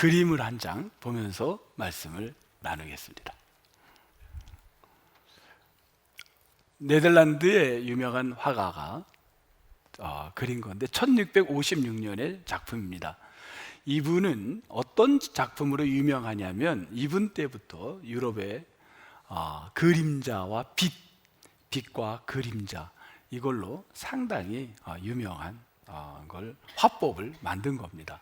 그림을 한 장 보면서 말씀을 나누겠습니다. 네덜란드의 유명한 화가가 그린 건데 1656년의 작품입니다. 이분은 어떤 작품으로 유명하냐면 이분 때부터 유럽의 그림자와 빛과 그림자, 이걸로 상당히 유명한 걸 화법을 만든 겁니다.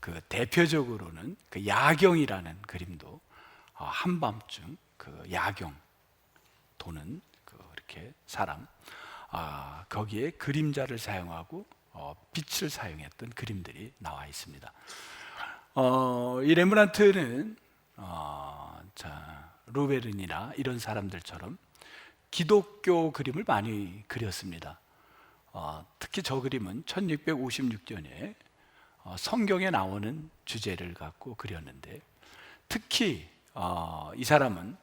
그 대표적으로는 그 야경이라는 그림도 한밤중 그 야경 도는 이렇게 사람, 거기에 그림자를 사용하고 빛을 사용했던 그림들이 나와 있습니다. 이 레므란트는 루베른이나 이런 사람들처럼 기독교 그림을 많이 그렸습니다. 특히 저 그림은 1656년에 성경에 나오는 주제를 갖고 그렸는데, 특히 이 사람은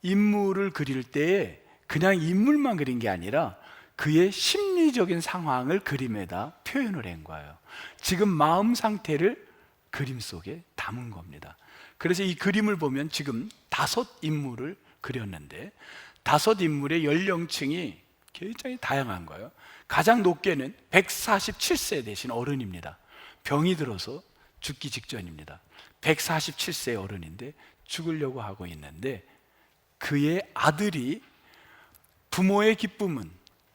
인물을 그릴 때에 그냥 인물만 그린 게 아니라 그의 심리적인 상황을 그림에다 표현을 한 거예요. 지금 마음 상태를 그림 속에 담은 겁니다. 그래서 이 그림을 보면 지금 5인물을 그렸는데 5인물의 연령층이 굉장히 다양한 거예요. 가장 높게는 147세 되신 어른입니다. 병이 들어서 죽기 직전입니다. 147세 어른인데 죽으려고 하고 있는데, 그의 아들이, 부모의 기쁨은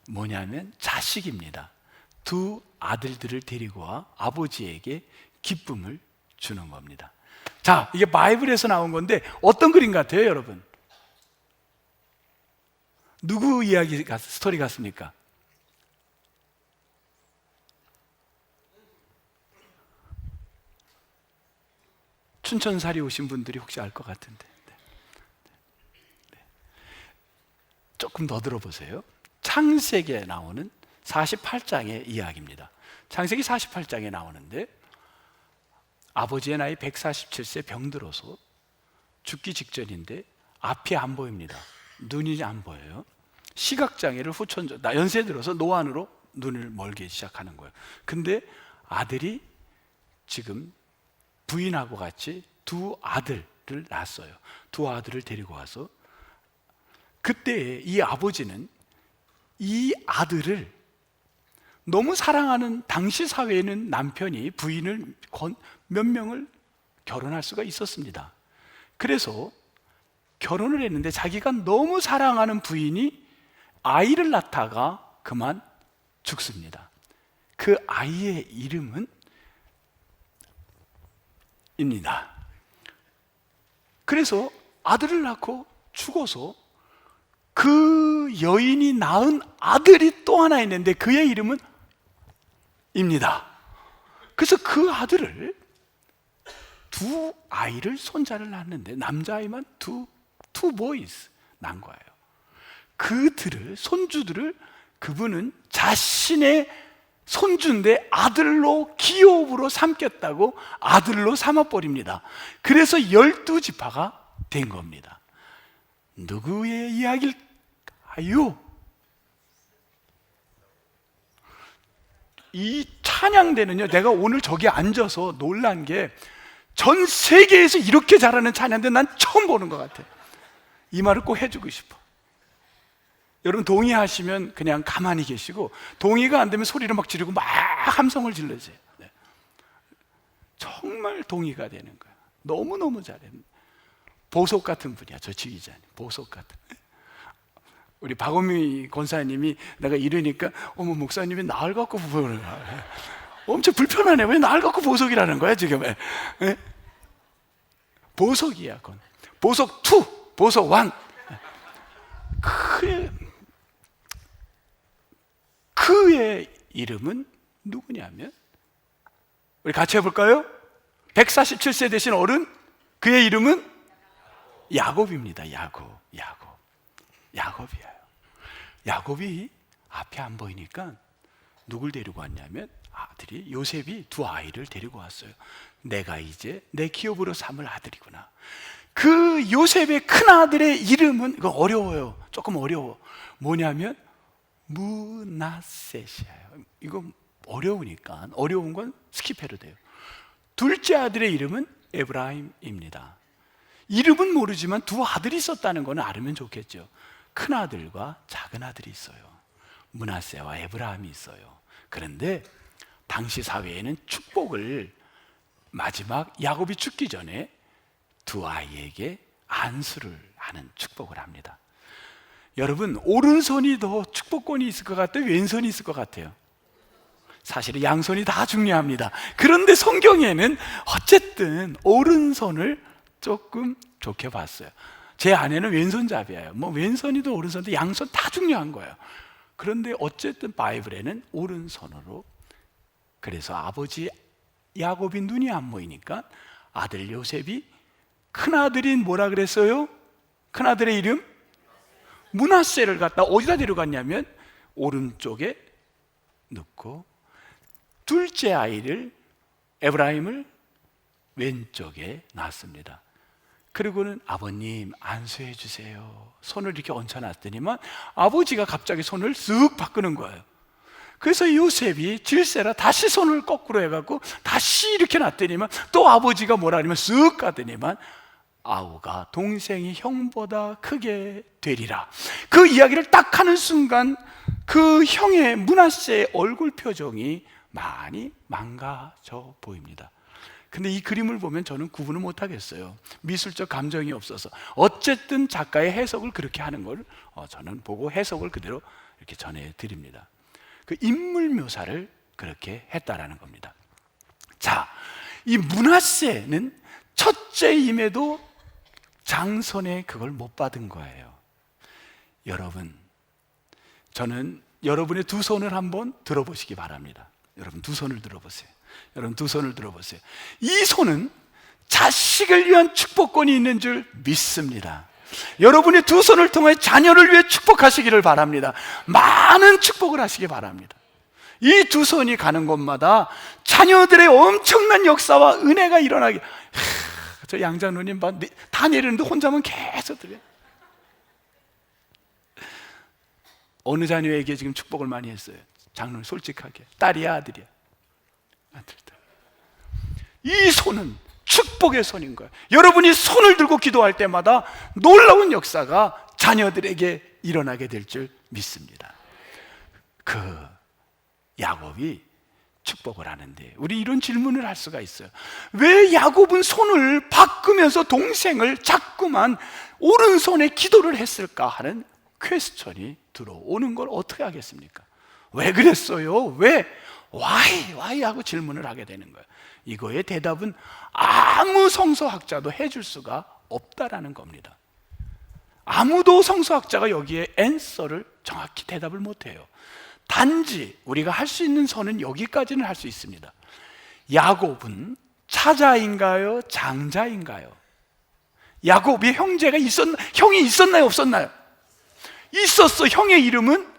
뭐냐면 자식입니다. 2 아들들을 데리고 와 아버지에게 기쁨을 주는 겁니다. 자, 이게 바이블에서 나온 건데 어떤 그림 같아요, 여러분? 누구 이야기 스토리 같습니까? 춘천사리 오신 분들이 혹시 알 것 같은데, 조금 더 들어보세요. 창세기에 나오는 48장의 이야기입니다. 창세기 48장에 나오는데, 아버지의 나이 147세 병들어서 죽기 직전인데 앞이 안 보입니다. 눈이 안 보여요. 시각장애를 연세 들어서 노안으로 눈을 멀기 시작하는 거예요. 근데 아들이 지금 부인하고 같이 2 아들을 낳았어요. 2 아들을 데리고 와서, 그때 이 아버지는 이 아들을 너무 사랑하는, 당시 사회에는 남편이 부인을 몇 명을 결혼할 수가 있었습니다. 그래서 결혼을 했는데 자기가 너무 사랑하는 부인이 아이를 낳다가 그만 죽습니다. 그 아이의 이름은 입니다. 그래서 아들을 낳고 죽어서 그 여인이 낳은 아들이 또 하나 있는데 그의 이름은 입니다. 그래서 그 아들을 2 아이를, 손자를 낳았는데 남자아이만 two boys 낳은 거예요. 그들을, 손주들을, 그분은 자신의 손주인데 아들로, 기업으로 삼겠다고 아들로 삼아버립니다. 그래서 12지파가 된 겁니다. 누구의 이야기일까요? 이 찬양대는요, 내가 오늘 저기 앉아서 놀란 게, 전 세계에서 이렇게 잘하는 찬양대 난 처음 보는 것 같아요. 이 말을 꼭 해주고 싶어. 여러분 동의하시면 그냥 가만히 계시고, 동의가 안 되면 소리를 막 지르고 막 함성을 질러줘요. 네. 정말 동의가 되는 거야. 너무너무 잘해. 보석 같은 분이야, 저 지휘자님. 보석 같은. 우리 박원미 권사님이 내가 이러니까, 어머, 목사님이 나를 갖고 보석을, 엄청 불편하네. 왜 나를 갖고 보석이라는 거야 지금? 네? 보석이야, 그건. 보석 2, 보석 1. 그의 이름은 누구냐면, 우리 같이 해볼까요? 147세 되신 어른, 그의 이름은 야곱입니다. 야곱이에요. 야곱이 앞이 안 보이니까 누굴 데리고 왔냐면, 아들이, 요셉이 2 아이를 데리고 왔어요. 내가 이제 내 기업으로 삼을 아들이구나. 그 요셉의 큰 아들의 이름은, 이거 어려워요. 조금 어려워. 뭐냐면 므낫셋이에요. 이거 어려우니까, 어려운 건 스킵해도 돼요. 둘째 아들의 이름은 에브라임입니다. 이름은 모르지만 두 아들이 있었다는 것은 알으면 좋겠죠. 큰 아들과 작은 아들이 있어요. 므낫세와 에브라임이 있어요. 그런데 당시 사회에는 축복을 마지막 야곱이 죽기 전에 두 아이에게 안수를 하는 축복을 합니다. 여러분, 오른손이 더 축복권이 있을 것 같아요? 왼손이 있을 것 같아요? 사실은 양손이 다 중요합니다. 그런데 성경에는 어쨌든 오른손을 조금 좋게 봤어요. 제 아내는 왼손잡이에요. 뭐 왼손이든 오른손이든 양손 다 중요한 거예요. 그런데 어쨌든 바이블에는 오른손으로, 그래서 아버지 야곱이 눈이 안 보이니까 아들 요셉이 큰아들인 뭐라 그랬어요? 큰아들의 이름? 므낫세를 갖다 어디다 데려갔냐면 오른쪽에 넣고 둘째 아이를 에브라임을 왼쪽에 놨습니다. 그리고는 아버님 안수해 주세요. 손을 이렇게 얹혀놨더니만 아버지가 갑자기 손을 쓱 바꾸는 거예요. 그래서 요셉이 질세라 다시 손을 거꾸로 해갖고 다시 이렇게 놨더니만 또 아버지가 뭐라 하냐면 쓱 가더니만 아우가 동생이 형보다 크게 되리라. 그 이야기를 딱 하는 순간 그 형의 므낫세의 얼굴 표정이 많이 망가져 보입니다. 근데 이 그림을 보면 저는 구분을 못 하겠어요. 미술적 감정이 없어서. 어쨌든 작가의 해석을 그렇게 하는 걸 저는 보고 해석을 그대로 이렇게 전해드립니다. 그 인물 묘사를 그렇게 했다라는 겁니다. 자, 이 므낫세는 첫째임에도 장손에 그걸 못 받은 거예요. 여러분, 저는 여러분의 두 손을 한번 들어보시기 바랍니다. 여러분 두 손을 들어보세요. 여러분 두 손을 들어보세요. 이 손은 자식을 위한 축복권이 있는 줄 믿습니다. 여러분의 두 손을 통해 자녀를 위해 축복하시기를 바랍니다. 많은 축복을 하시기 바랍니다. 이 두 손이 가는 곳마다 자녀들의 엄청난 역사와 은혜가 일어나기. 저 양장로님 다 내리는데 혼자만 계속 들어요. 어느 자녀에게 지금 축복을 많이 했어요? 장로님 솔직하게. 딸이야 아들이야? 아들. 이 손은 축복의 손인 거예요. 여러분이 손을 들고 기도할 때마다 놀라운 역사가 자녀들에게 일어나게 될 줄 믿습니다. 그 야곱이 축복을 하는데 우리 이런 질문을 할 수가 있어요. 왜 야곱은 손을 바꾸면서 동생을 자꾸만 오른손에 기도를 했을까 하는 퀘스천이 들어오는 걸 어떻게 하겠습니까? 왜 그랬어요? 왜? Why 하고 질문을 하게 되는 거예요. 이거의 대답은 아무 성서학자도 해줄 수가 없다라는 겁니다. 아무도 성서학자가 여기에 앤서를 정확히 대답을 못해요. 단지 우리가 할 수 있는 선은 여기까지는 할 수 있습니다. 야곱은 차자인가요? 장자인가요? 야곱이 형이 있었나요? 없었나요? 있었어. 형의 이름은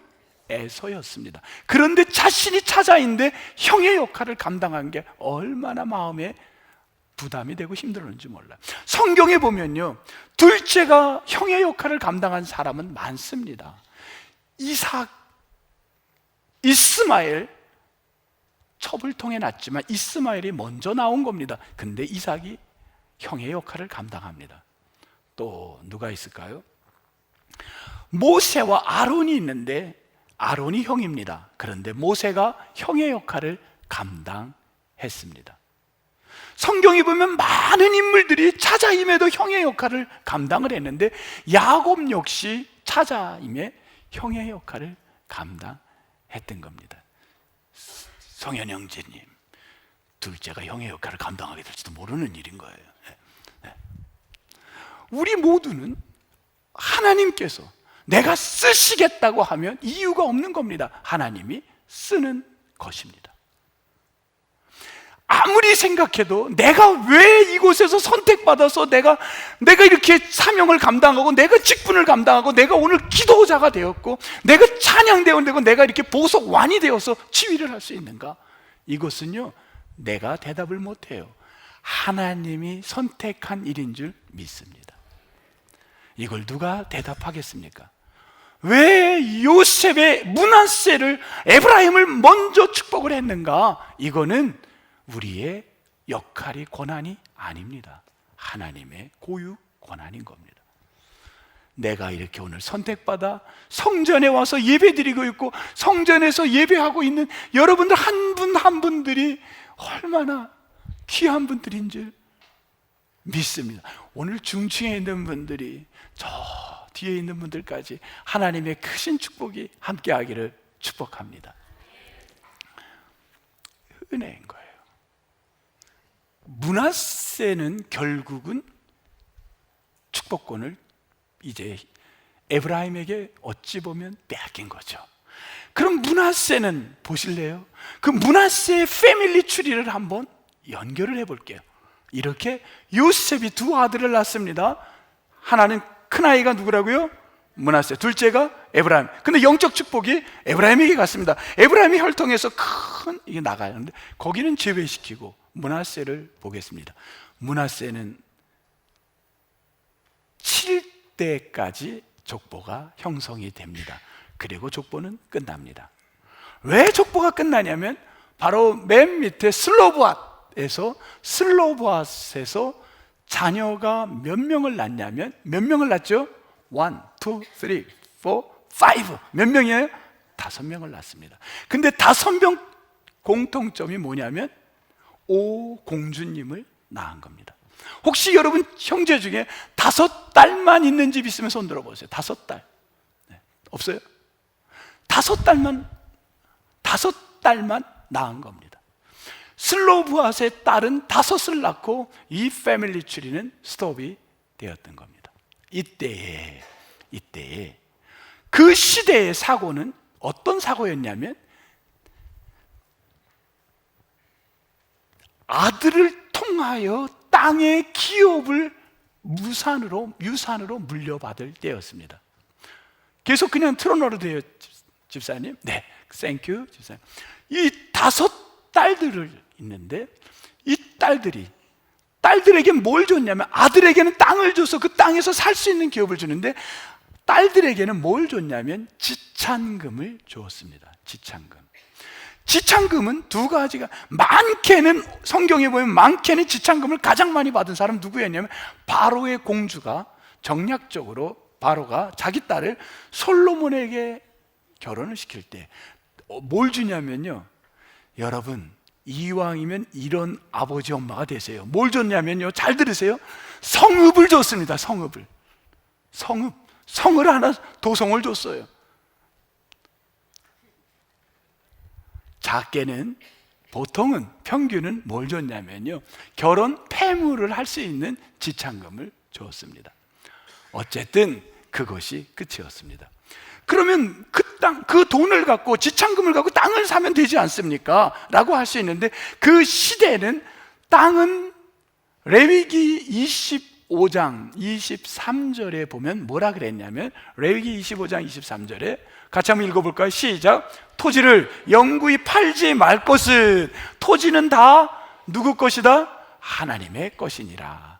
에서였습니다. 그런데 자신이 차자인데 형의 역할을 감당한 게 얼마나 마음에 부담이 되고 힘들었는지 몰라요. 성경에 보면요, 둘째가 형의 역할을 감당한 사람은 많습니다. 이삭, 이스마엘, 첩을 통해 났지만 이스마엘이 먼저 나온 겁니다. 근데 이삭이 형의 역할을 감당합니다. 또 누가 있을까요? 모세와 아론이 있는데 아론이 형입니다. 그런데 모세가 형의 역할을 감당했습니다. 성경에 보면 많은 인물들이 차자임에도 형의 역할을 감당을 했는데 야곱 역시 차자임에 형의 역할을 감당했던 겁니다. 성현 형제님, 둘째가 형의 역할을 감당하게 될지도 모르는 일인 거예요. 우리 모두는 하나님께서 내가 쓰시겠다고 하면 이유가 없는 겁니다. 하나님이 쓰는 것입니다. 아무리 생각해도 내가 왜 이곳에서 선택받아서 내가 이렇게 사명을 감당하고 내가 직분을 감당하고 내가 오늘 기도자가 되었고 내가 찬양대원 되고 내가 이렇게 보석완이 되어서 지휘를 할 수 있는가? 이것은요, 내가 대답을 못해요. 하나님이 선택한 일인 줄 믿습니다. 이걸 누가 대답하겠습니까? 왜 요셉의 므낫세를, 에브라임을 먼저 축복을 했는가? 이거는 우리의 역할이 권한이 아닙니다. 하나님의 고유 권한인 겁니다. 내가 이렇게 오늘 선택받아 성전에 와서 예배드리고 있고 성전에서 예배하고 있는 여러분들 한 분 한 분들이 얼마나 귀한 분들인 줄 믿습니다. 오늘 중층에 있는 분들이 저 뒤에 있는 분들까지 하나님의 크신 축복이 함께하기를 축복합니다. 은혜인 거예요. 므낫세는 결국은 축복권을 이제 에브라임에게 어찌 보면 빼앗긴 거죠. 그럼 므낫세는 보실래요? 그 므낫세의 패밀리 추리를 한번 연결을 해볼게요. 이렇게 요셉이 두 아들을 낳습니다. 하나는 큰아이가 누구라고요? 므낫세, 둘째가 에브라임. 근데 영적 축복이 에브라임에게 갔습니다. 에브라임의 혈통에서 큰 이게 나가는데 거기는 제외시키고 므낫세를 보겠습니다. 므낫세는 7대까지 족보가 형성이 됩니다. 그리고 족보는 끝납니다. 왜 족보가 끝나냐면 바로 맨 밑에 슬로브앗에서 자녀가 몇 명을 낳냐면 몇 명을 낳죠? 1, 2, 3, 4, 5 몇 명이에요? 5명을 낳습니다. 근데 5명 공통점이 뭐냐면 5공주님을 낳은 겁니다. 혹시 여러분 형제 중에 5딸만 있는 집 있으면 손 들어보세요. 5딸. 네. 없어요? 5딸만 낳은 겁니다. 슬로브앗의 딸은 5을 낳고 이 패밀리 트리는 스톱이 되었던 겁니다. 이때에 그 시대의 사고는 어떤 사고였냐면 아들을 통하여 땅의 기업을 유산으로 물려받을 때였습니다. 계속 그냥 틀어놓아도 돼요, 집사님? 네, 땡큐 집사님. 이 5딸들을 있는데 이 딸들에게 뭘 줬냐면 아들에게는 땅을 줘서 그 땅에서 살 수 있는 기업을 주는데 딸들에게는 뭘 줬냐면 지찬금을 주었습니다. 지찬금은 두 가지가 많게는 성경에 보면 많게는 지찬금을 가장 많이 받은 사람 누구였냐면 바로의 공주가 정략적으로 바로가 자기 딸을 솔로몬에게 결혼을 시킬 때 뭘 주냐면요, 여러분 이왕이면 이런 아버지 엄마가 되세요. 뭘 줬냐면요, 잘 들으세요, 성읍을 줬습니다. 성을 하나, 도성을 줬어요. 작게는 보통은 평균은 뭘 줬냐면요, 결혼 폐물을 할 수 있는 지찬금을 줬습니다. 어쨌든 그것이 끝이었습니다. 그러면 그 돈을 갖고 지찬금을 갖고 땅을 사면 되지 않습니까? 라고 할 수 있는데 그 시대는 땅은 레위기 25장 23절에 보면 뭐라 그랬냐면 레위기 25장 23절에 같이 한번 읽어볼까요? 시작. 토지를 영구히 팔지 말 것은 토지는 다 누구 것이다? 하나님의 것이니라.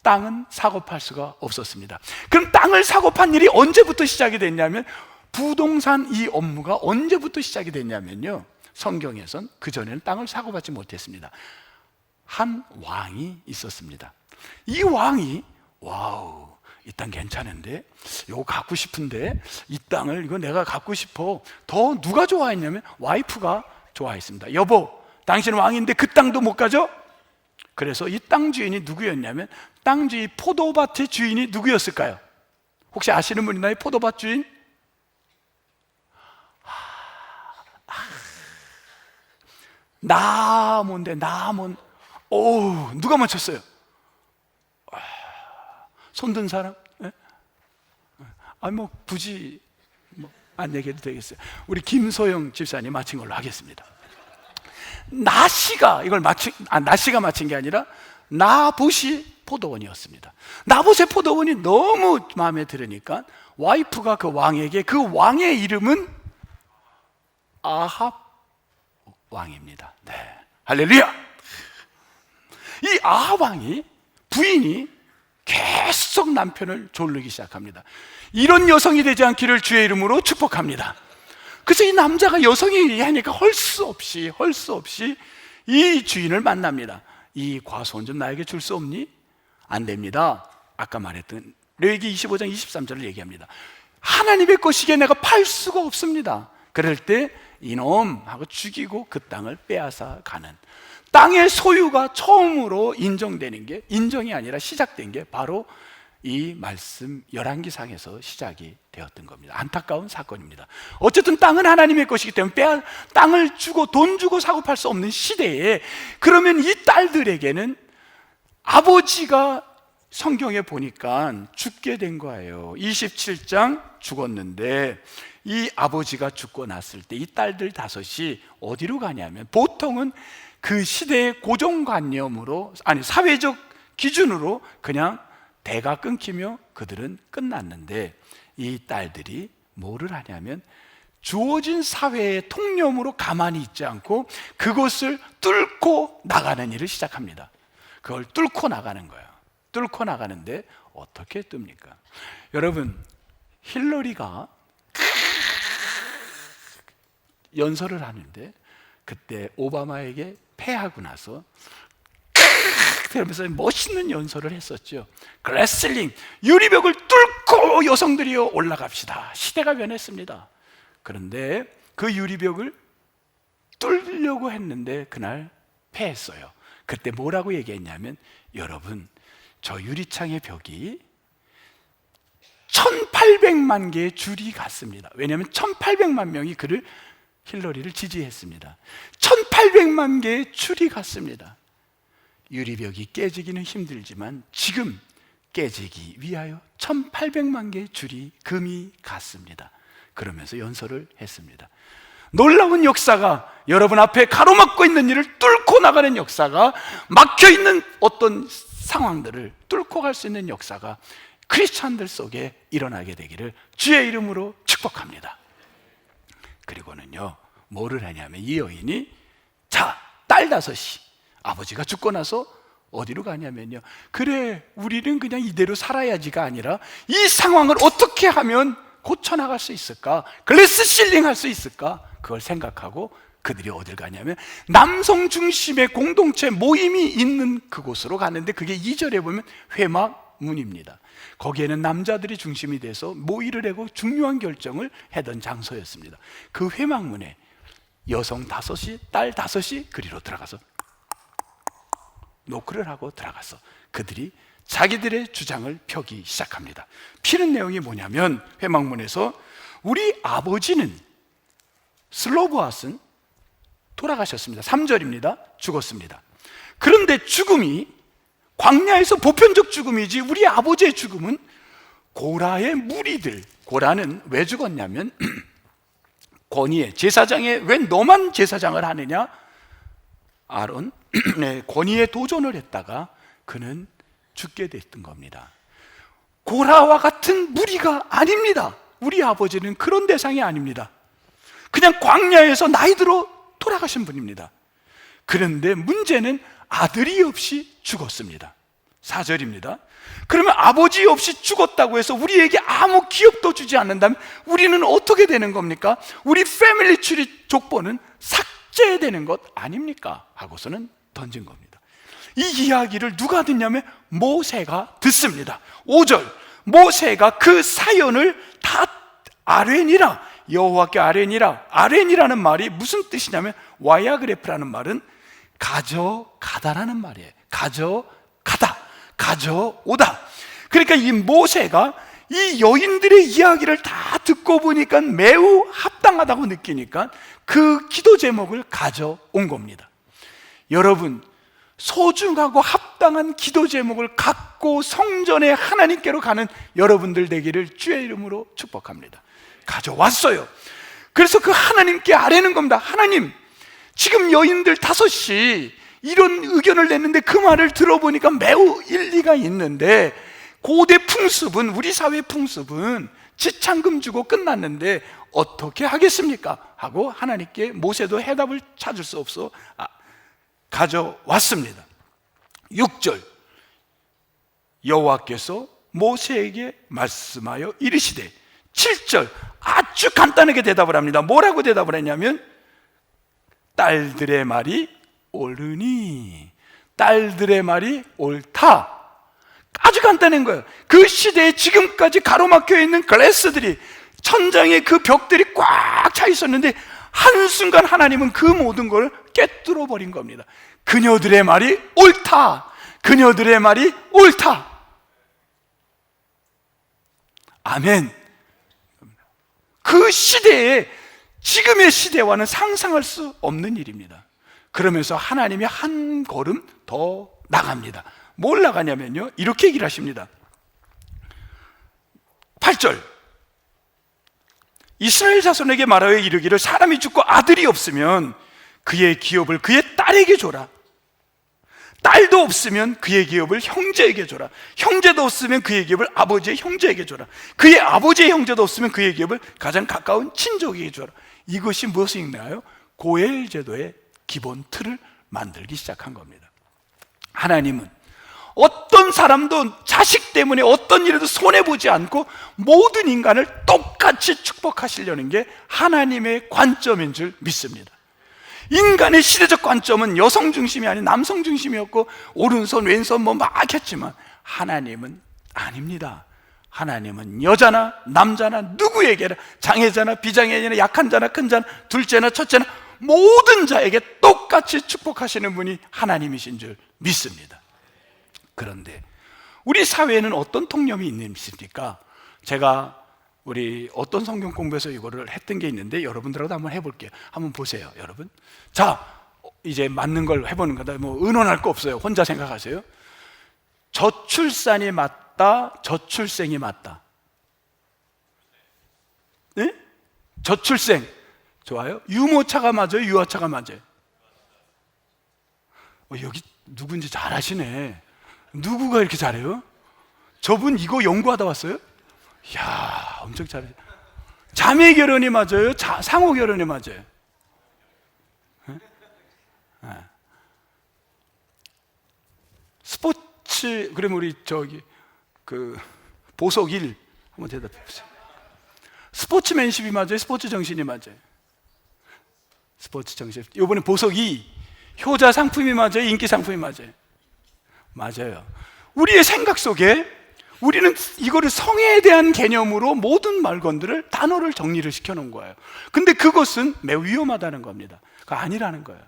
땅은 사고 팔 수가 없었습니다. 그럼 땅을 사고 판 일이 언제부터 시작이 됐냐면 부동산 이 업무가 언제부터 시작이 됐냐면요, 성경에선 그전에는 땅을 사고 받지 못했습니다. 한 왕이 있었습니다. 이 왕이 와우, 이 땅 괜찮은데 이거 갖고 싶은데 이 땅을 이거 내가 갖고 싶어. 더 누가 좋아했냐면 와이프가 좋아했습니다. 여보, 당신 왕인데 그 땅도 못 가져? 그래서 이 땅 주인이 누구였냐면 땅 주인 포도밭의 주인이 누구였을까요? 혹시 아시는 분 있나요? 포도밭 주인? 나몬데 나몬. 오, 누가 맞췄어요? 손든 사람? 네? 뭐 굳이 안 얘기해도 되겠어요. 우리 김소영 집사님 맞힌 걸로 하겠습니다. 나시가 맞힌 게 아니라 나봇이 포도원이었습니다. 나봇의 포도원이 너무 마음에 들으니까 와이프가 그 왕에게, 그 왕의 이름은 아합 왕입니다. 네, 할렐루야. 이 아합 왕이 부인이 계속 남편을 졸르기 시작합니다. 이런 여성이 되지 않기를 주의 이름으로 축복합니다. 그래서 이 남자가 여성이 하니까 헐 수 없이 이 주인을 만납니다. 이 과수원 좀 나에게 줄 수 없니? 안 됩니다. 아까 말했던 레위기 25장 23절을 얘기합니다. 하나님의 것이기에 내가 팔 수가 없습니다. 그럴 때 이놈 하고 죽이고 그 땅을 빼앗아 가는, 땅의 소유가 처음으로 인정되는 게, 인정이 아니라 시작된 게 바로 이 말씀 열왕기상에서 시작이 되었던 겁니다. 안타까운 사건입니다. 어쨌든 땅은 하나님의 것이기 때문에 땅을 주고 돈 주고 사고 팔 수 없는 시대에, 그러면 이 딸들에게는 아버지가 성경에 보니까 죽게 된 거예요. 27장 죽었는데 이 아버지가 죽고 났을 때 이 딸들 다섯이 어디로 가냐면, 보통은 그 시대의 고정관념으로, 아니 사회적 기준으로 그냥 대가 끊기며 그들은 끝났는데, 이 딸들이 뭐를 하냐면 주어진 사회의 통념으로 가만히 있지 않고 그것을 뚫고 나가는 일을 시작합니다. 그걸 뚫고 나가는 거예요. 뚫고 나가는데 어떻게 뜹니까? 여러분, 힐러리가 연설을 하는데 그때 오바마에게 패하고 나서 그러면서 멋있는 연설을 했었죠. 레슬링, 유리벽을 뚫고 여성들이여 올라갑시다. 시대가 변했습니다. 그런데 그 유리벽을 뚫으려고 했는데 그날 패했어요. 그때 뭐라고 얘기했냐면, 여러분, 저 유리창의 벽이 1800만 개의 줄이 갔습니다. 왜냐하면 1800만 명이 힐러리를 지지했습니다. 1800만 개의 줄이 갔습니다. 유리벽이 깨지기는 힘들지만 지금 깨지기 위하여 1800만 개의 줄이, 금이 갔습니다. 그러면서 연설을 했습니다. 놀라운 역사가, 여러분 앞에 가로막고 있는 일을 뚫고 나가는 역사가, 막혀있는 어떤 상황들을 뚫고 갈 수 있는 역사가 크리스찬들 속에 일어나게 되기를 주의 이름으로 축복합니다. 그리고는요, 뭐를 하냐면 이 여인이, 자, 딸 다섯이 아버지가 죽고 나서 어디로 가냐면요, 그래, 우리는 그냥 이대로 살아야지가 아니라 이 상황을 어떻게 하면 고쳐나갈 수 있을까, 글래스 실링 할 수 있을까, 그걸 생각하고 그들이 어딜 가냐면 남성 중심의 공동체 모임이 있는 그곳으로 가는데, 그게 2절에 보면 회막문입니다. 거기에는 남자들이 중심이 돼서 모의를 하고 중요한 결정을 하던 장소였습니다. 그 회막문에 여성 다섯이, 딸 다섯이 그리로 들어가서 노크를 하고 들어가서 그들이 자기들의 주장을 펴기 시작합니다. 피는 내용이 뭐냐면, 회막문에서 우리 아버지는 슬로보아스는 돌아가셨습니다. 3절입니다. 죽었습니다. 그런데 죽음이 광야에서 보편적 죽음이지, 우리 아버지의 죽음은 고라의 무리들, 고라는 왜 죽었냐면 권위의 제사장에 왜 너만 제사장을 하느냐, 아론 권위에 도전을 했다가 그는 죽게 됐던 겁니다. 고라와 같은 무리가 아닙니다. 우리 아버지는 그런 대상이 아닙니다. 그냥 광야에서 나이 들어 돌아가신 분입니다. 그런데 문제는 아들이 없이 죽었습니다. 4절입니다. 그러면 아버지 없이 죽었다고 해서 우리에게 아무 기억도 주지 않는다면 우리는 어떻게 되는 겁니까? 우리 패밀리 트리 족보는 삭제되는 것 아닙니까? 하고서는 던진 겁니다. 이 이야기를 누가 듣냐면 모세가 듣습니다. 5절, 모세가 그 사연을 다 아렌이라, 여호와께 아렌이라, 아렌이라는 말이 무슨 뜻이냐면 와야그레프라는 말은 가져가다라는 말이에요. 가져가다, 가져오다. 그러니까 이 모세가 이 여인들의 이야기를 다 듣고 보니까 매우 합당하다고 느끼니까 그 기도 제목을 가져온 겁니다. 여러분, 소중하고 합당한 기도 제목을 갖고 성전에 하나님께로 가는 여러분들 되기를 주의 이름으로 축복합니다. 가져왔어요. 그래서 그 하나님께 아뢰는 겁니다. 하나님, 지금 여인들 다섯이 이런 의견을 냈는데 그 말을 들어보니까 매우 일리가 있는데, 고대 풍습은, 우리 사회 풍습은 지창금 주고 끝났는데 어떻게 하겠습니까? 하고 하나님께 모세도 해답을 찾을 수 없어 가져왔습니다. 6절, 여호와께서 모세에게 말씀하여 이르시되, 7절, 아주 간단하게 대답을 합니다. 뭐라고 대답을 했냐면, 딸들의 말이 옳으니 딸들의 말이 옳다. 아주 간단한 거예요. 그 시대에 지금까지 가로막혀 있는 글래스들이, 천장에 그 벽들이 꽉 차 있었는데 한순간 하나님은 그 모든 걸 깨뚫어 버린 겁니다. 그녀들의 말이 옳다. 그녀들의 말이 옳다. 아멘. 그 시대에, 지금의 시대와는 상상할 수 없는 일입니다. 그러면서 하나님이 한 걸음 더 나갑니다. 뭘 나가냐면요, 이렇게 얘기를 하십니다. 8절, 이스라엘 자손에게 말하여 이르기를 사람이 죽고 아들이 없으면 그의 기업을 그의 딸에게 줘라. 딸도 없으면 그의 기업을 형제에게 줘라. 형제도 없으면 그의 기업을 아버지의 형제에게 줘라. 그의 아버지의 형제도 없으면 그의 기업을 가장 가까운 친족에게 줘라. 이것이 무엇을 읽나요? 고엘 제도의 기본 틀을 만들기 시작한 겁니다. 하나님은 어떤 사람도 자식 때문에 어떤 일에도 손해보지 않고 모든 인간을 똑같이 축복하시려는 게 하나님의 관점인 줄 믿습니다. 인간의 시대적 관점은 여성 중심이 아닌 남성 중심이었고, 오른손 왼손 뭐 막 했지만 하나님은 아닙니다. 하나님은 여자나 남자나 누구에게나, 장애자나 비장애자나 약한 자나 큰 자나 둘째나 첫째나 모든 자에게 똑같이 축복하시는 분이 하나님이신 줄 믿습니다. 그런데 우리 사회에는 어떤 통념이 있습니까? 제가 우리 어떤 성경 공부에서 이거를 했던 게 있는데 여러분들하고도 한번 해볼게요. 한번 보세요, 여러분. 자, 이제 맞는 걸 해보는 거다. 뭐 의논할 거 없어요. 혼자 생각하세요. 저출산이 맞다, 저출생이 맞다? 네? 저출생 좋아요? 유모차가 맞아요, 유아차가 맞아요? 여기 누군지 잘 아시네. 누구가 이렇게 잘해요? 저분 이거 연구하다 왔어요? 이야, 엄청 잘해요. 자매 결혼이 맞아요? 상호 결혼이 맞아요? 네? 네. 스포츠, 그러면 우리 보석일 한번 대답해 보세요. 스포츠맨십이 맞아요? 스포츠 정신이 맞아요? 스포츠 정신. 이번에 보석이 효자 상품이 맞아요? 인기 상품이 맞아요? 맞아요. 우리의 생각 속에 우리는 이거를 성에 대한 개념으로 모든 말건들을, 단어를 정리를 시켜놓은 거예요. 근데 그것은 매우 위험하다는 겁니다. 그거 아니라는 거예요.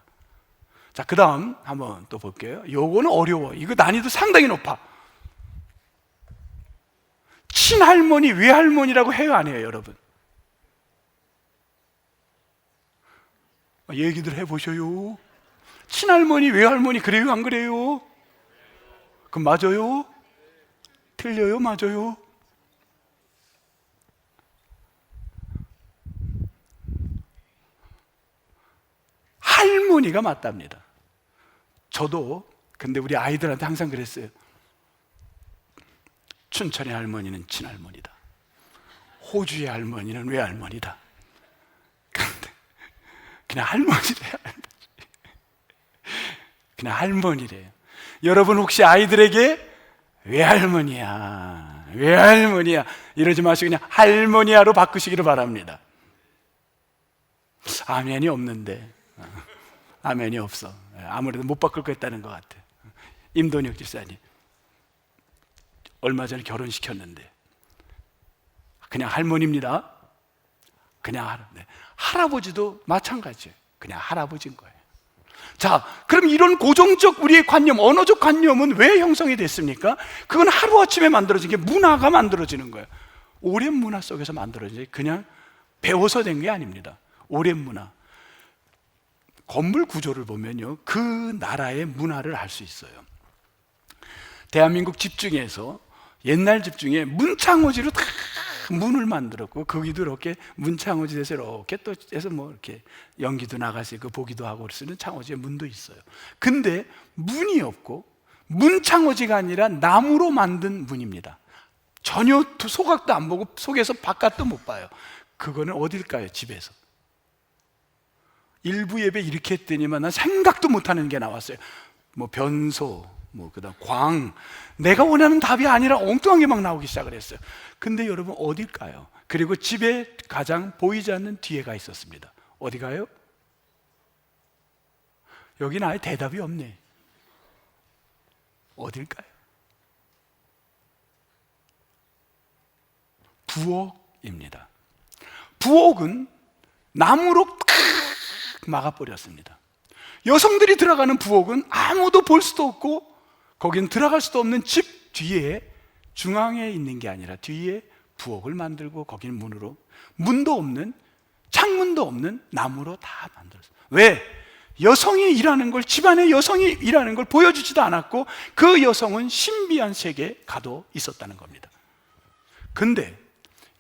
자, 그 다음 한번 또 볼게요. 요거는 어려워. 이거 난이도 상당히 높아. 친할머니, 외할머니라고 해요, 안 해요, 여러분? 얘기들 해보셔요. 친할머니, 외할머니 그래요, 안 그래요? 그럼 맞아요? 틀려요? 맞아요? 할머니가 맞답니다. 저도 근데 우리 아이들한테 항상 그랬어요. 춘천의 할머니는 친할머니다. 호주의 할머니는 외할머니다. 근데 그냥 할머니래요. 그냥 할머니래요. 여러분 혹시 아이들에게 외할머니야, 외할머니야 이러지 마시고 그냥 할머니야로 바꾸시기를 바랍니다. 아멘이 없는데, 아멘이 없어. 아무래도 못 바꿀 거 있다는 것 같아. 임돈혁 집사님 얼마 전에 결혼시켰는데 그냥 할머니입니다. 그냥 할아버지도 마찬가지예요. 그냥 할아버지인 거예요. 자, 그럼 이런 고정적 우리의 관념, 언어적 관념은 왜 형성이 됐습니까? 그건 하루아침에 만들어진 게, 문화가 만들어지는 거예요. 오랜 문화 속에서 만들어진, 그냥 배워서 된 게 아닙니다. 오랜 문화. 건물 구조를 보면요, 그 나라의 문화를 알 수 있어요. 대한민국 집 중에서, 옛날 집 중에 문창호지로 다 문을 만들었고, 거기도 이렇게 문창호지 돼서 이렇게 또 해서 뭐 이렇게 연기도 나갈 수 있고 보기도 하고 쓰는 창호지의 문도 있어요. 근데 문이 없고, 문창호지가 아니라 나무로 만든 문입니다. 전혀 소각도 안 보고 속에서 바깥도 못 봐요. 그거는 어딜까요? 집에서. 일부 예배 이렇게 했더니만 난 생각도 못하는 게 나왔어요. 뭐 변소, 뭐 그다음 광, 내가 원하는 답이 아니라 엉뚱한 게 막 나오기 시작을 했어요. 근데 여러분 어딜까요? 그리고 집에 가장 보이지 않는 뒤에가 있었습니다. 어디가요? 여기는 아예 대답이 없네. 어딜까요? 부엌입니다. 부엌은 나무로 탁 막아버렸습니다. 여성들이 들어가는 부엌은 아무도 볼 수도 없고 거긴 들어갈 수도 없는 집 뒤에 중앙에 있는 게 아니라 뒤에 부엌을 만들고 거기는 문도 없는, 창문도 없는 나무로 다 만들었어요. 왜? 여성이 일하는 걸, 집안에 여성이 일하는 걸 보여주지도 않았고 그 여성은 신비한 세계에 가도 있었다는 겁니다. 근데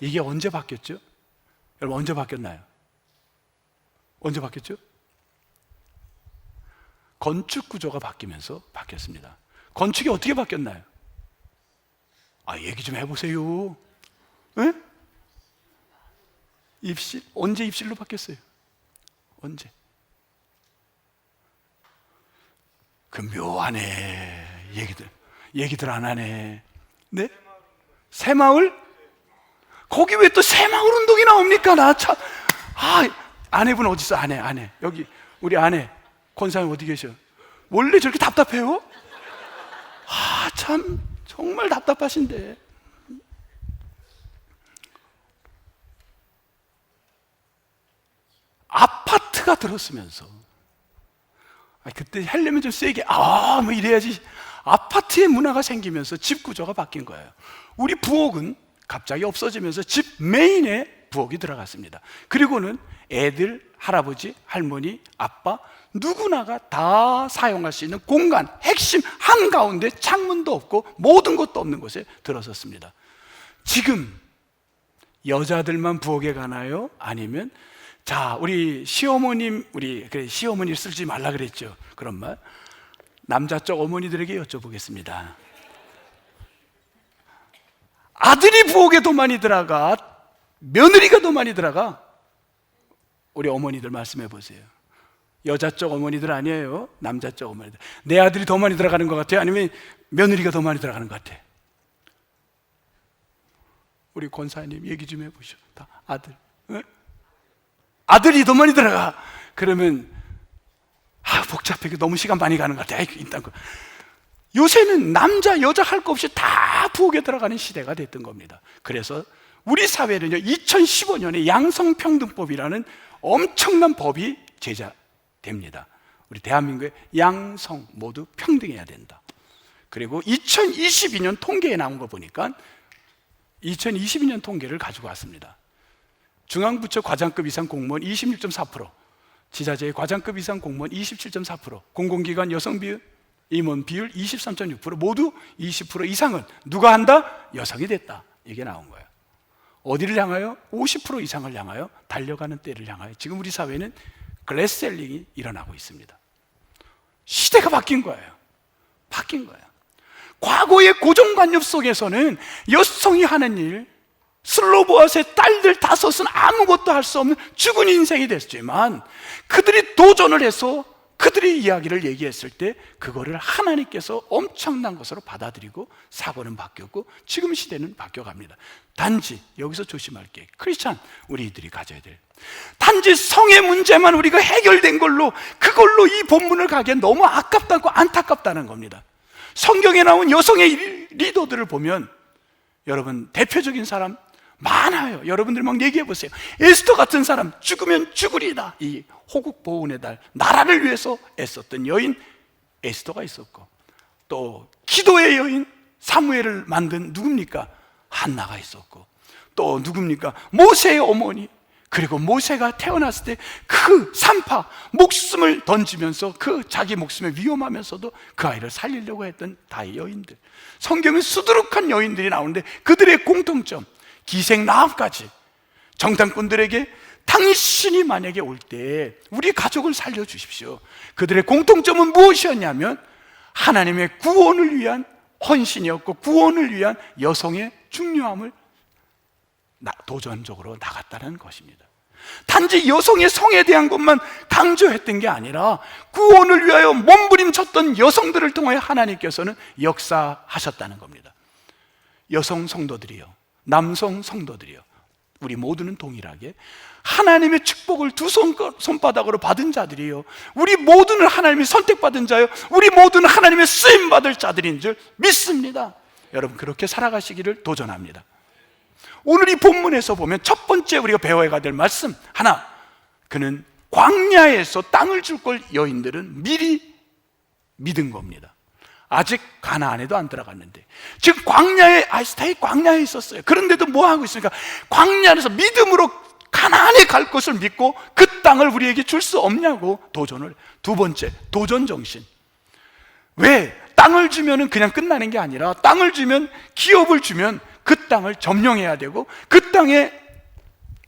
이게 언제 바뀌었죠? 여러분, 언제 바뀌었나요? 언제 바뀌었죠? 건축 구조가 바뀌면서 바뀌었습니다. 건축이 어떻게 바뀌었나요? 얘기 좀 해보세요. 네? 입실? 언제 입실로 바뀌었어요? 언제? 그 묘하네. 얘기들 안 하네. 네? 새마을? 거기 왜 또 새마을 운동이 나옵니까? 나 참. 아내분 어디 있어? 아내. 여기 우리 아내 권사님 어디 계셔? 원래 저렇게 답답해요? 참 정말 답답하신데. 아파트가 들었으면서 그때 하려면 좀 세게 뭐 이래야지. 아파트의 문화가 생기면서 집 구조가 바뀐 거예요. 우리 부엌은 갑자기 없어지면서 집 메인에 부엌이 들어갔습니다. 그리고는 애들, 할아버지, 할머니, 아빠 누구나가 다 사용할 수 있는 공간, 핵심 한가운데 창문도 없고 모든 것도 없는 곳에 들어섰습니다. 지금 여자들만 부엌에 가나요? 아니면 우리 시어머님, 시어머니 쓰지 말라 그랬죠. 그런 말 남자 쪽 어머니들에게 여쭤보겠습니다. 아들이 부엌에 더 많이 들어가? 며느리가 더 많이 들어가? 우리 어머니들 말씀해 보세요. 여자 쪽 어머니들 아니에요. 남자 쪽 어머니들. 내 아들이 더 많이 들어가는 것 같아요? 아니면 며느리가 더 많이 들어가는 것 같아? 우리 권사님 얘기 좀 해보시오. 아들. 네? 아들이 더 많이 들어가. 그러면 복잡해. 너무 시간 많이 가는 것 같아. 일단 요새는 남자 여자 할 거 없이 다 부엌에 들어가는 시대가 됐던 겁니다. 그래서 우리 사회는요 2015년에 양성평등법이라는 엄청난 법이 제정됩니다. 우리 대한민국의 양성 모두 평등해야 된다. 그리고 2022년 통계에 나온 거 보니까 2022년 통계를 가지고 왔습니다. 중앙부처 과장급 이상 공무원 26.4%, 지자체의 과장급 이상 공무원 27.4%, 공공기관 여성 비율, 임원 비율 23.6%, 모두 20% 이상은 누가 한다? 여성이 됐다. 이게 나온 거예요. 어디를 향하여? 50% 이상을 향하여 달려가는 때를 향하여 지금 우리 사회는 글래스셀링이 일어나고 있습니다. 시대가 바뀐 거예요. 바뀐 거예요. 과거의 고정관념 속에서는 여성이 하는 일, 슬로보아스의 딸들 5은 아무것도 할 수 없는 죽은 인생이 됐지만 그들이 도전을 해서 그들의 이야기를 얘기했을 때 그거를 하나님께서 엄청난 것으로 받아들이고 사고는 바뀌었고 지금 시대는 바뀌어갑니다. 단지 여기서 조심할 게 크리스찬 우리들이 가져야 될, 단지 성의 문제만 우리가 해결된 걸로 그걸로 이 본문을 가기엔 너무 아깝다고 안타깝다는 겁니다. 성경에 나온 여성의 리더들을 보면 여러분 대표적인 사람 많아요. 여러분들 막 얘기해 보세요. 에스더 같은 사람, 죽으면 죽으리다. 이 호국 보훈의 달, 나라를 위해서 애썼던 여인 에스더가 있었고, 또 기도의 여인 사무엘을 만든 누굽니까? 한나가 있었고, 또 누굽니까? 모세의 어머니. 그리고 모세가 태어났을 때 그 산파 목숨을 던지면서 그 자기 목숨에 위험하면서도 그 아이를 살리려고 했던 다의 여인들. 성경에 수두룩한 여인들이 나오는데 그들의 공통점, 기생 라합까지 정탐꾼들에게 당신이 만약에 올 때 우리 가족을 살려주십시오. 그들의 공통점은 무엇이었냐면 하나님의 구원을 위한 헌신이었고 구원을 위한 여성의 중요함을 도전적으로 나갔다는 것입니다. 단지 여성의 성에 대한 것만 강조했던 게 아니라 구원을 위하여 몸부림쳤던 여성들을 통하여 하나님께서는 역사하셨다는 겁니다. 여성 성도들이요, 남성 성도들이요, 우리 모두는 동일하게 하나님의 축복을 두 손바닥으로 받은 자들이요, 우리 모두는 하나님이 선택받은 자요, 우리 모두는 하나님의 쓰임받을 자들인 줄 믿습니다. 여러분, 그렇게 살아가시기를 도전합니다. 오늘 이 본문에서 보면 첫 번째 우리가 배워야 될 말씀 하나, 그는 광야에서 땅을 줄 걸 여인들은 미리 믿은 겁니다. 아직 가나안에도 안 들어갔는데, 지금 광야에, 아이스타일 광야에 있었어요. 그런데도 뭐 하고 있습니까? 광야에서 믿음으로 가나안에 갈 것을 믿고 그 땅을 우리에게 줄 수 없냐고 도전을. 두 번째, 도전 정신. 왜? 땅을 주면은 그냥 끝나는 게 아니라, 땅을 주면, 기업을 주면 그 땅을 점령해야 되고 그 땅에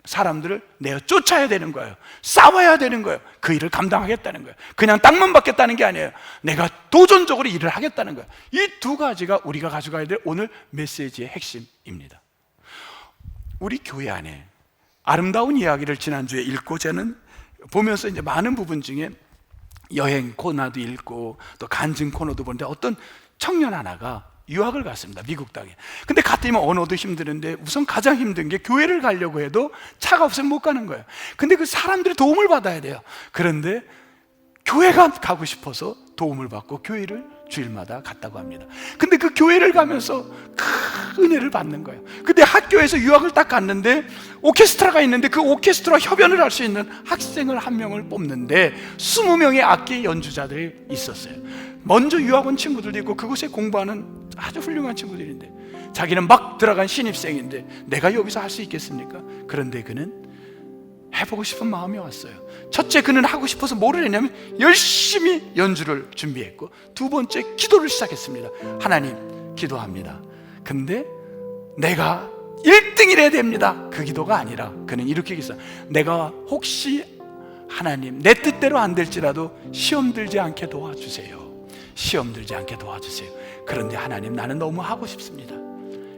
사람들을 내어 쫓아야 되는 거예요. 싸워야 되는 거예요. 그 일을 감당하겠다는 거예요. 그냥 땅만 받겠다는 게 아니에요. 내가 도전적으로 일을 하겠다는 거예요. 이 두 가지가 우리가 가져가야 될 오늘 메시지의 핵심입니다. 우리 교회 안에 아름다운 이야기를 지난주에 읽고, 저는 보면서 이제 많은 부분 중에 여행 코너도 읽고 또 간증 코너도 보는데, 어떤 청년 하나가 유학을 갔습니다. 미국 땅에. 근데 갔더니 언어도 힘드는데, 우선 가장 힘든 게 교회를 가려고 해도 차가 없으면 못 가는 거예요. 근데 그 사람들이 도움을 받아야 돼요. 그런데 교회가 가고 싶어서 도움을 받고 교회를 주일마다 갔다고 합니다. 근데 그 교회를 가면서 큰 은혜를 받는 거예요. 근데 학교에서 유학을 딱 갔는데 오케스트라가 있는데, 그 오케스트라 협연을 할 수 있는 학생을 한 명을 뽑는데 20명의 악기 연주자들이 있었어요. 먼저 유학 온 친구들도 있고 그곳에 공부하는 아주 훌륭한 친구들인데, 자기는 막 들어간 신입생인데 내가 여기서 할 수 있겠습니까? 그런데 그는 해보고 싶은 마음이 왔어요. 첫째, 그는 하고 싶어서 뭐를 했냐면 열심히 연주를 준비했고, 두 번째, 기도를 시작했습니다. 하나님, 기도합니다. 근데 내가 1등이 돼야 됩니다. 그 기도가 아니라 그는 이렇게 얘기했어요. 내가 혹시 하나님, 내 뜻대로 안 될지라도 시험 들지 않게 도와주세요. 시험 들지 않게 도와주세요. 그런데 하나님, 나는 너무 하고 싶습니다.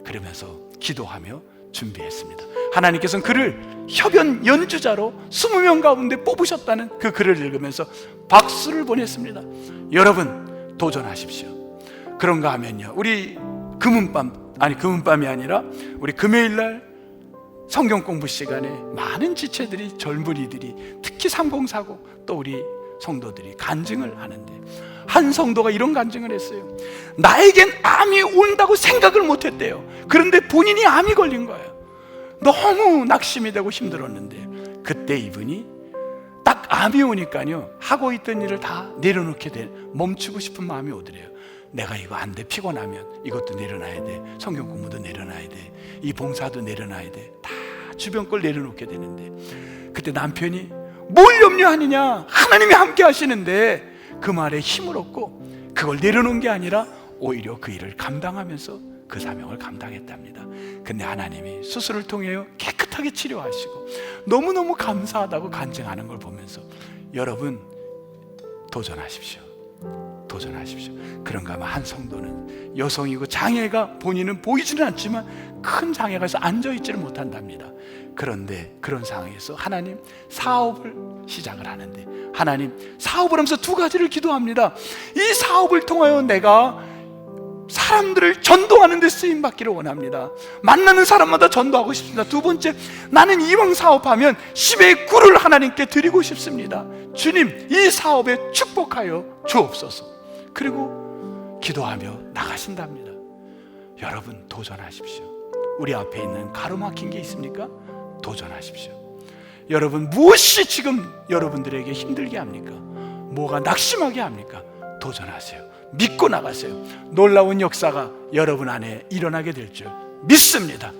그러면서 기도하며 준비했습니다. 하나님께서는 그를 협연 연주자로 20명 가운데 뽑으셨다는 그 글을 읽으면서 박수를 보냈습니다. 여러분, 도전하십시오. 그런가 하면요, 우리 금은밤이 아니라 우리 금요일날 성경 공부 시간에 많은 지체들이, 젊은이들이, 특히 3040 또 우리 성도들이 간증을 하는데, 한 성도가 이런 간증을 했어요. 나에겐 암이 온다고 생각을 못했대요. 그런데 본인이 암이 걸린 거예요. 너무 낙심이 되고 힘들었는데, 그때 이분이 딱 암이 오니까요, 하고 있던 일을 다 내려놓게 돼, 멈추고 싶은 마음이 오더래요. 내가 이거 안 돼, 피곤하면 이것도 내려놔야 돼, 성경 공부도 내려놔야 돼, 이 봉사도 내려놔야 돼, 다 주변 걸 내려놓게 되는데, 그때 남편이 뭘 염려하느냐, 하나님이 함께 하시는데, 그 말에 힘을 얻고 그걸 내려놓은 게 아니라 오히려 그 일을 감당하면서 그 사명을 감당했답니다. 근데 하나님이 수술을 통해 깨끗하게 치료하시고 너무너무 감사하다고 간증하는 걸 보면서, 여러분, 도전하십시오. 도전하십시오. 그런가 하면 한 성도는 여성이고 장애가 본인은 보이지는 않지만 큰 장애가 있어서 앉아있지를 못한답니다. 그런데 그런 상황에서 하나님, 사업을 시작을 하는데, 하나님, 사업을 하면서 두 가지를 기도합니다. 이 사업을 통하여 내가 사람들을 전도하는 데 쓰임받기를 원합니다. 만나는 사람마다 전도하고 싶습니다. 두 번째, 나는 이왕 사업하면 10의 9를 하나님께 드리고 싶습니다. 주님, 이 사업에 축복하여 주옵소서. 그리고 기도하며 나가신답니다. 여러분, 도전하십시오. 우리 앞에 있는 가로막힌 게 있습니까? 도전하십시오. 여러분, 무엇이 지금 여러분들에게 힘들게 합니까? 뭐가 낙심하게 합니까? 도전하세요. 믿고 나가세요. 놀라운 역사가 여러분 안에 일어나게 될 줄 믿습니다.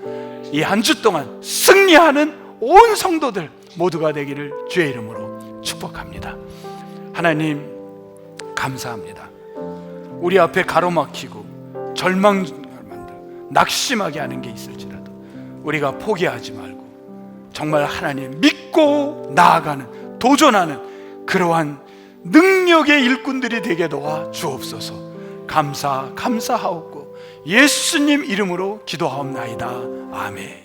이 한 주 동안 승리하는 온 성도들 모두가 되기를 주의 이름으로 축복합니다. 하나님, 감사합니다. 우리 앞에 가로막히고 절망, 낙심하게 하는 게 있을지라도 우리가 포기하지 말고 정말 하나님 믿고 나아가는, 도전하는 그러한 능력의 일꾼들이 되게 도와 주옵소서. 감사하옵고 예수님 이름으로 기도하옵나이다. 아멘.